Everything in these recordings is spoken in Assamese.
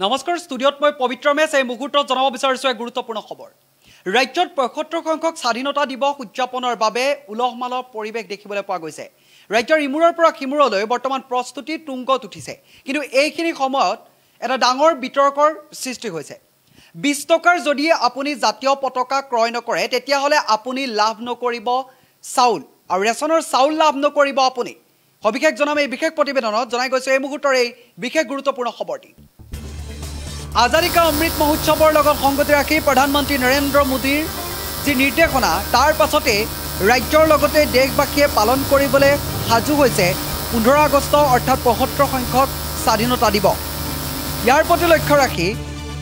নমস্কাৰ ষ্টুডিঅ'ত মই পবিত্ৰ মেছ এই মুহূৰ্তত জনাব বিচাৰিছোঁ এক গুৰুত্বপূৰ্ণ খবৰ ৰাজ্যত ৭৫ সংখ্যক স্বাধীনতা দিৱস উদযাপনৰ বাবে উলহ-মালহ পৰিৱেশ দেখিবলৈ পোৱা গৈছে ৰাজ্যৰ ইমূৰৰ পৰা সিমূৰলৈ বৰ্তমান প্ৰস্তুতি তুংগত উঠিছে কিন্তু এইখিনি সময়ত এটা ডাঙৰ বিতৰ্কৰ সৃষ্টি হৈছে ২০ টকাৰ যদি আপুনি জাতীয় পতাকা ক্ৰয় নকৰে তেতিয়াহ'লে আপুনি লাভ নকৰিব চাউল আৰু ৰেচনৰ চাউল লাভ নকৰিব আপুনি সবিশেষ জনাম এই বিশেষ প্ৰতিবেদনত জনাই গৈছে এই মুহূৰ্তৰ এই বিশেষ গুৰুত্বপূৰ্ণ খবৰটি आजादी का अमृत महोत्सवर लगत संगति राखी प्रधानमंत्री नरेंद्र मोदीर जी निर्देशना तार पाछते राज्यर लगते देशवासीये पालन करिबले साजू होइसे 15 আগষ্ট अर्थात 75 संख्यक स्वाधीनता दिवस यार प्रति लक्ष्य राखी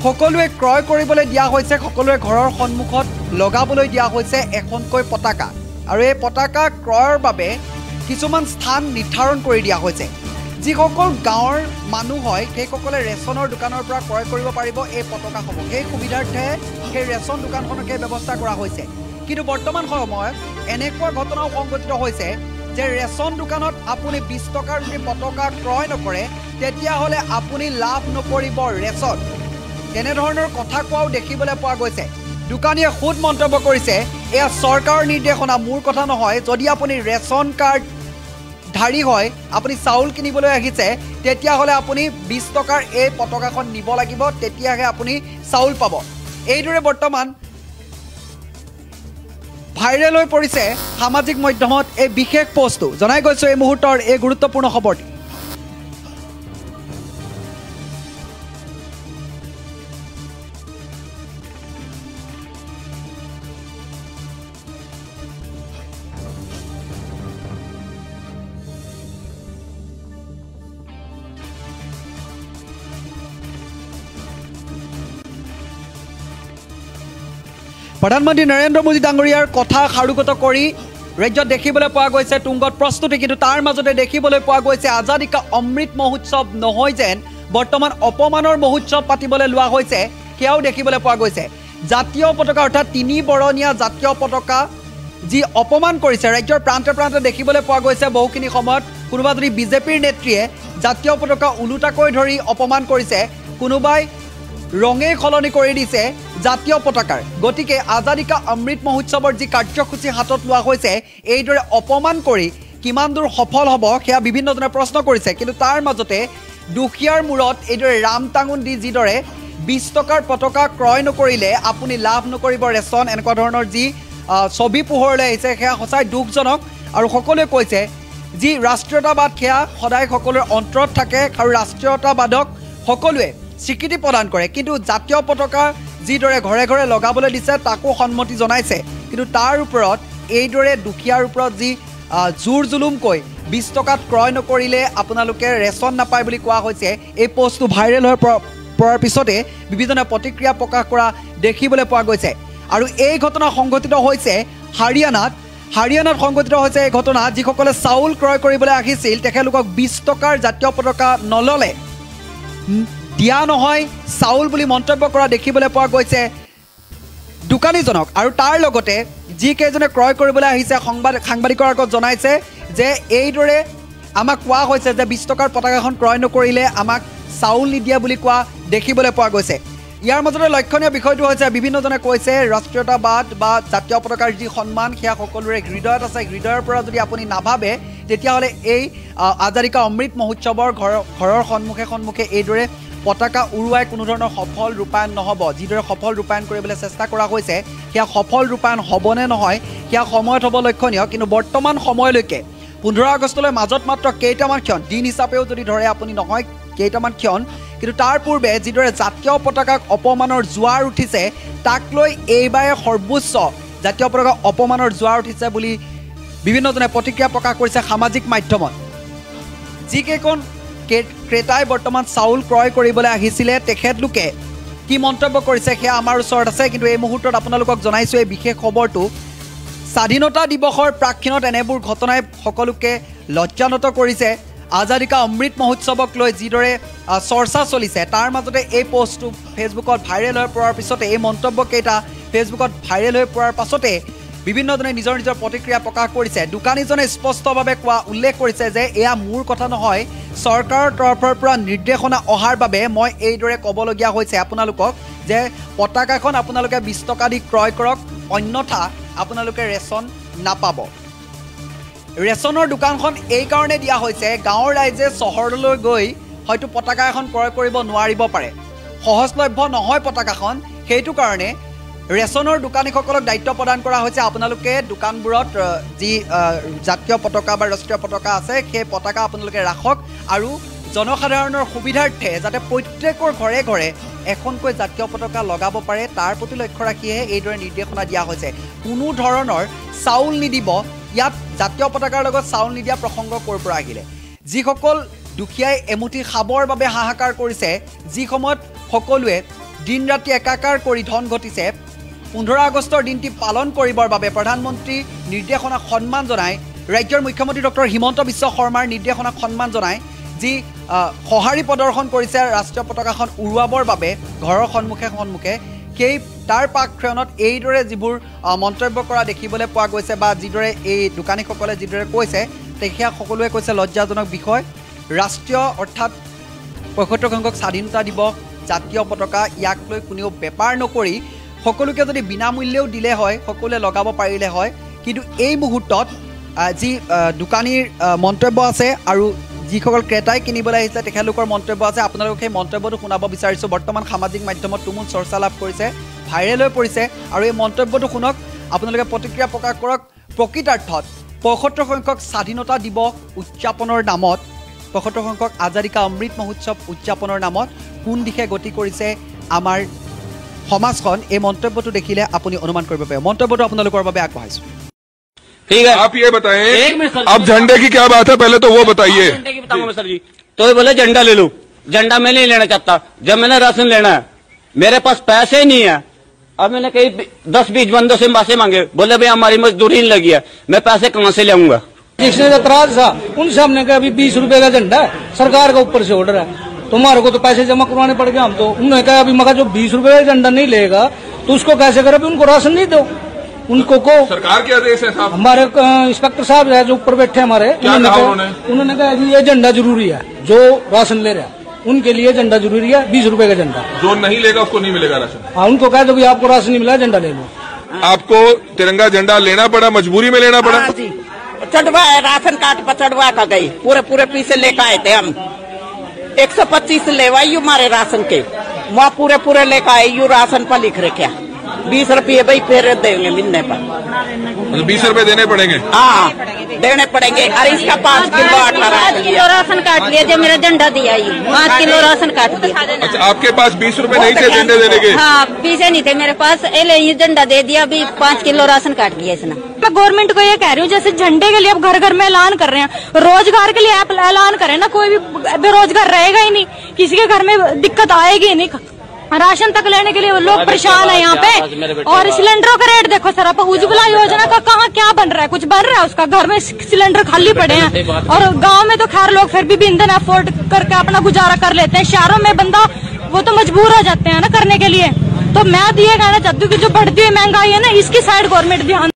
सकलोवे क्रय करिबले दिया होइसे सकलोवे घरर सन्मुखत लगाबले दिया होइसे एखनকৈ पताका और এই पताका क्रयर बारे किछुमान स्थान निर्धारण करि दिया होइसे যিসকল গাঁৱৰ মানুহ হয় সেইসকলে ৰেচনৰ দোকানৰ পৰা ক্ৰয় কৰিব পাৰিব এই পতাকাসমূহ সেই সুবিধাৰ্থে সেই ৰেচন দোকানখনকে ব্যৱস্থা কৰা হৈছে কিন্তু বৰ্তমান সময়ত এনেকুৱা ঘটনাও সংঘটিত হৈছে যে ৰেচন দোকানত আপুনি ২০ টকাৰ যদি পতাকা ক্ৰয় নকৰে তেতিয়াহ'লে আপুনি লাভ নকৰিব ৰেচন তেনেধৰণৰ কথা কোৱাও দেখিবলৈ পোৱা গৈছে দোকানীয়ে খুদ মন্তব্য কৰিছে এয়া চৰকাৰৰ নিৰ্দেশনা মোৰ কথা নহয় যদি আপুনি ৰেচন কাৰ্ড ধাৰী হয় আপুনি চাউল কিনিবলৈ আহিছে তেতিয়াহ'লে আপুনি ২০ টকাৰ এই পতাকাখন নিব লাগিব তেতিয়াহে আপুনি চাউল পাব এইদৰে বৰ্তমান ভাইৰেল হৈ পৰিছে সামাজিক মাধ্যমত এই বিশেষ পোষ্টটো জনাই গৈছো এই মুহূৰ্তৰ এই গুৰুত্বপূৰ্ণ খবৰটি प्रधानमंत्री नरेंद्र मोदी डांगरियार कथा सारुगत करी राज्य देखिबले पोৱা গৈছে तुंगत प्रस्तुति किन्तु तार মাজতে देखिबले पोৱা গৈছে आजादी का अमृत महोत्सव নহয় যেন বৰ্তমান অপমানৰ মহোৎসৱ পাতিবলে লোৱা হৈছে কেও देखिबले পোৱা গৈছে জাতীয় পতাকা অৰ্থাৎ ৩ বৰণীয়া জাতীয় পতাকা যি অপমান কৰিছে ৰাজ্যৰ প্ৰান্তে প্ৰান্তে देखिबले পোৱা গৈছে বহুখিনি সময়ত কোনোবা যদি বিজেপিৰ নেত্ৰীয়ে জাতীয় পতাকা উলুটাকৈ ধৰি অপমান কৰিছে কোনোবাই ৰঙে খলনি কৰি দিছে জাতীয় পতাকাৰ গতিকে আজাদী কা অমৃত মহোৎসৱৰ যি কাৰ্যসূচী হাতত লোৱা হৈছে এইদৰে অপমান কৰি কিমান দূৰ সফল হ'ব সেয়া বিভিন্নজনে প্ৰশ্ন কৰিছে কিন্তু তাৰ মাজতে দুখীয়াৰ মূৰত এইদৰে ৰাম টাঙুন দি যিদৰে ২০ টকাৰ পতাকা ক্ৰয় নকৰিলে আপুনি লাভ নকৰিব ৰেচন এনেকুৱা ধৰণৰ যি ছবি পোহৰলৈ আহিছে সেয়া সঁচাই দুখজনক আৰু সকলোৱে কৈছে যি ৰাষ্ট্ৰীয়তাবাদ সেয়া সদায় সকলোৰে অন্তৰত থাকে আৰু ৰাষ্ট্ৰীয়তাবাদক সকলোৱে স্বীকৃতি প্ৰদান কৰে কিন্তু জাতীয় পতাকা যিদৰে ঘৰে ঘৰে লগাবলৈ দিছে তাকো সন্মতি জনাইছে কিন্তু তাৰ ওপৰত এইদৰে দুখীয়াৰ ওপৰত যি জোৰ জুলুম কৈ ২০ টকাত ক্ৰয় নকৰিলে আপোনালোকে ৰেচন নাপায় বুলি কোৱা হৈছে এই পোষ্টটো ভাইৰেল হৈ পৰাৰ পিছতে বিভিন্ন প্ৰতিক্ৰিয়া প্ৰকাশ কৰা দেখিবলৈ পোৱা গৈছে আৰু এই ঘটনা সংঘটিত হৈছে হাৰিয়ানাত সংঘটিত হৈছে এই ঘটনা যিসকলে চাউল ক্ৰয় কৰিবলৈ আহিছিল তেখেতলোকক ২০ টকাৰ জাতীয় পতাকা নললে দিয়া নহয় চাউল বুলি মন্তব্য কৰা দেখিবলৈ পোৱা গৈছে দোকানীজনক আৰু তাৰ লগতে যি কেজনে ক্ৰয় কৰিবলৈ আহিছে সাংবাদিকৰ আগত জনাইছে যে এইদৰে আমাক কোৱা হৈছে যে ২০ টকাৰ পতাকাখন ক্ৰয় নকৰিলে আমাক চাউল নিদিয়া বুলি কোৱা দেখিবলৈ পোৱা গৈছে ইয়াৰ মাজতে লক্ষণীয় বিষয়টো হৈছে বিভিন্নজনে কৈছে ৰাষ্ট্ৰীয়তাবাদ বা জাতীয় পতাকাৰ যি সন্মান সেয়া সকলোৰে হৃদয়ত আছে হৃদয়ৰ পৰা যদি আপুনি নাভাবে তেতিয়াহ'লে এই আজাদী কা অমৃত মহোৎসৱৰ ঘৰৰ সন্মুখে এইদৰে পতাকা উৰুৱাই কোনো ধৰণৰ সফল ৰূপায়ণ নহ'ব যিদৰে সফল ৰূপায়ণ কৰিবলৈ চেষ্টা কৰা হৈছে সেয়া সফল ৰূপায়ণ হ'বনে নহয় সেয়া সময়ত হ'ব লক্ষণীয় কিন্তু বৰ্তমান সময়লৈকে 15 আগষ্টলৈ মাজত মাত্ৰ কেইটামান ক্ষণ দিন হিচাপেও যদি ধৰে আপুনি নহয় কেইটামান ক্ষণ কিন্তু তাৰ পূৰ্বে যিদৰে জাতীয় পতাকাক অপমানৰ জোৱাৰ উঠিছে তাক লৈ এইবাৰে সৰ্বোচ্চ জাতীয় পতাকা অপমানৰ জোৱাৰ উঠিছে বুলি বিভিন্নজনে প্ৰতিক্ৰিয়া প্ৰকাশ কৰিছে সামাজিক মাধ্যমত যিকেইখন ক্ৰেতাই বৰ্তমান চাউল ক্ৰয় কৰিবলৈ আহিছিলে তেখেতলোকে কি মন্তব্য কৰিছে সেয়া আমাৰ ওচৰত আছে কিন্তু এই মুহূৰ্তত আপোনালোকক জনাইছোঁ এই বিশেষ খবৰটো স্বাধীনতা দিৱসৰ প্ৰাক্ষণত এনেবোৰ ঘটনাই সকলোকে লজ্জানত কৰিছে আজাদী কা অমৃত মহোৎসৱক লৈ যিদৰে চৰ্চা চলিছে তাৰ মাজতে এই পোষ্টটো ফেচবুকত ভাইৰেল হৈ পৰাৰ পিছতে এই মন্তব্যকেইটা ফেচবুকত ভাইৰেল হৈ পৰাৰ পাছতে বিভিন্নজনে নিজৰ প্ৰতিক্ৰিয়া প্ৰকাশ কৰিছে দোকানীজনে স্পষ্টভাৱে উল্লেখ কৰিছে যে এয়া মোৰ কথা নহয় চৰকাৰৰ তৰফৰ পৰা নিৰ্দেশনা অহাৰ বাবে মই এইদৰে ক'বলগীয়া হৈছে আপোনালোকক যে পতাকাখন আপোনালোকে 20 টকা দি ক্ৰয় কৰক, অন্যথা আপোনালোকে ৰেচন নাপাব। ৰেচনৰ দোকানখন এই কাৰণে দিয়া হৈছে গাঁৱৰ ৰাইজে চহৰলৈ গৈ হয়তো পতাকা এখন ক্ৰয় কৰিব নোৱাৰিব পাৰে, সহজলভ্য নহয় পতাকাখন। সেইটো কাৰণে ৰেচনৰ দোকানীসকলক দায়িত্ব প্ৰদান কৰা হৈছে আপোনালোকে দোকানবোৰত যি জাতীয় পতাকা বা ৰাষ্ট্ৰীয় পতাকা আছে সেই পতাকা আপোনালোকে ৰাখক আৰু জনসাধাৰণৰ সুবিধাৰ্থে যাতে প্ৰত্যেকৰ ঘৰে ঘৰে এখনকৈ জাতীয় পতাকা লগাব পাৰে তাৰ প্ৰতি লক্ষ্য ৰাখিহে এইদৰে নিৰ্দেশনা দিয়া হৈছে। কোনো ধৰণৰ চাউল নিদিব, ইয়াত জাতীয় পতাকাৰ লগত চাউল নিদিয়া প্ৰসংগ ক'ৰ পৰা আহিলে? যিসকল দুখীয়াই এমুঠি খাবৰ বাবে হাহাকাৰ কৰিছে, যি সময়ত সকলোৱে দিন ৰাতি একাকাৰ কৰি ধন ঘটিছে, 15 আগষ্টৰ দিনটি পালন কৰিবৰ বাবে প্ৰধানমন্ত্ৰী নিৰ্দেশনাক সন্মান জনাই, ৰাজ্যৰ মুখ্যমন্ত্ৰী ডক্টৰ হিমন্ত বিশ্ব শৰ্মাৰ নিৰ্দেশনাক সন্মান জনাই যি সঁহাৰি প্ৰদৰ্শন কৰিছে ৰাষ্ট্ৰীয় পতাকাখন উৰুৱাবৰ বাবে ঘৰৰ সন্মুখে সেই তাৰ পাকক্ষণত এইদৰে যিবোৰ মন্তব্য কৰা দেখিবলৈ পোৱা গৈছে বা যিদৰে এই দোকানীসকলে যিদৰে কৈছে তেখেত সকলোৱে কৈছে লজ্জাজনক বিষয়। ৰাষ্ট্ৰীয় অৰ্থাৎ ৭৫ সংখ্যক স্বাধীনতা দিৱস, জাতীয় পতাকা ইয়াক লৈ কোনেও বেপাৰ নকৰি সকলোকে যদি বিনামূল্যেও দিলে হয়, সকলোৱে লগাব পাৰিলে হয়। কিন্তু এই মুহূৰ্তত যি দোকানীৰ মন্তব্য আছে আৰু যিসকল ক্ৰেতাই কিনিবলৈ আহিছে তেখেতলোকৰ মন্তব্য আছে, আপোনালোকে সেই মন্তব্যটো শুনাব বিচাৰিছোঁ। বৰ্তমান সামাজিক মাধ্যমত তুমুল চৰ্চা লাভ কৰিছে, ভাইৰেল হৈ পৰিছে আৰু এই মন্তব্যটো শুনক, আপোনালোকে প্ৰতিক্ৰিয়া প্ৰকাশ কৰক। প্ৰকৃতাৰ্থত ৭৫ সংখ্যক স্বাধীনতা দিৱস উদযাপনৰ নামত, ৭৫ সংখ্যক আজাদী কা অমৃত মহোৎসৱ উদযাপনৰ নামত কোন দিশে গতি কৰিছে আমাৰ সমাজখন, এই মন্তব্যটো দেখিলে আপুনি অনুমান কৰিব পাৰে। মন্তব্যটো আপোনালোকৰ বাবে আগবঢ়াইছোঁ। ठीक है, आप ये बताएं अब झंडे की क्या बात है, पहले तो वो बताइए। झंडे की बताऊंगा सर जी। तो ये बोले झंडा ले लो, झंडा मैं नहीं लेना चाहता। जब मैंने राशन लेना है मेरे पास पैसे ही नहीं है। अब मैंने कई 10-20 बंदों से पैसे मांगे, बोले भाई हमारी मजदूरी नहीं लगी है, मैं पैसे कहाँ से लाऊंगा? जिसने एतराज था उनसे हमने कहा अभी 20 रुपए का झंडा है, सरकार का ऊपर से ऑर्डर है, तुम्हारे को तो पैसे जमा करवाने पड़ गए। हम तो उन्होंने कहा अभी मगर जो 20 रुपए का झंडा नहीं लेगा तो उसको कैसे करे, अभी उनको राशन नहीं दो। उनको को सरकार के आदेश है साहब, हमारे इंस्पेक्टर साहब है जो ऊपर बैठे हमारे, उन्होंने कहा ये झंडा जरूरी है, जो राशन ले रहा है उनके लिए झंडा जरूरी है, 20 रुपए का झंडा। जो नहीं लेगा उसको नहीं मिलेगा राशन। हाँ, उनको कह दो आपको राशन नहीं मिला, झंडा ले लो। आपको तिरंगा झंडा लेना पड़ा, मजबूरी में लेना पड़ा? जी, चढ़वा राशन कार्ड पर चढ़वा कर गई, पूरे पैसे लेकर आए थे हम। 125 लेवाई हमारे राशन के, वहाँ पूरे लेकर आए, यू राशन पर लिख रखे 20 रुपये भाई फिर देंगे मिलने पर। 20 रुपए देने पड़ेंगे? हाँ देने पड़ेंगे। अरे इसका 5 किलो आटा राशन काट लिया, जो मेरा झंडा दिया 5 किलो राशन काट दिया। अच्छा, आपके पास 20 रुपए नहीं थे झंडे देने के? हाँ, पैसे नहीं थे मेरे पास, ये झंडा दे दिया, अभी 5 किलो राशन काट दिया इसने। मैं गवर्नमेंट को ये कह रही हूँ, जैसे झंडे के लिए अब घर घर में ऐलान कर रहे हैं, रोजगार के लिए आप ऐलान करें ना, कोई भी बेरोजगार रहेगा ही नहीं, किसी के घर में दिक्कत आएगी नहीं, राशन तक लेने के लिए लोग परेशान है यहाँ पे। और सिलेंडरों का रेट देखो सर, आप उज्ज्वला योजना का कहाँ क्या बन रहा है, कुछ बन रहा है उसका? घर में सिलेंडर खाली पड़े हैं, और गांव में तो खैर लोग फिर भी ईंधन अफोर्ड करके अपना गुजारा कर लेते हैं, शहरों में बंदा वो तो मजबूर हो जाते हैं ना करने के लिए। तो मैं ये कहना चाहती हूँ कि जो बढ़ती हुई महंगाई है ना, इसकी साइड गवर्नमेंट ध्यान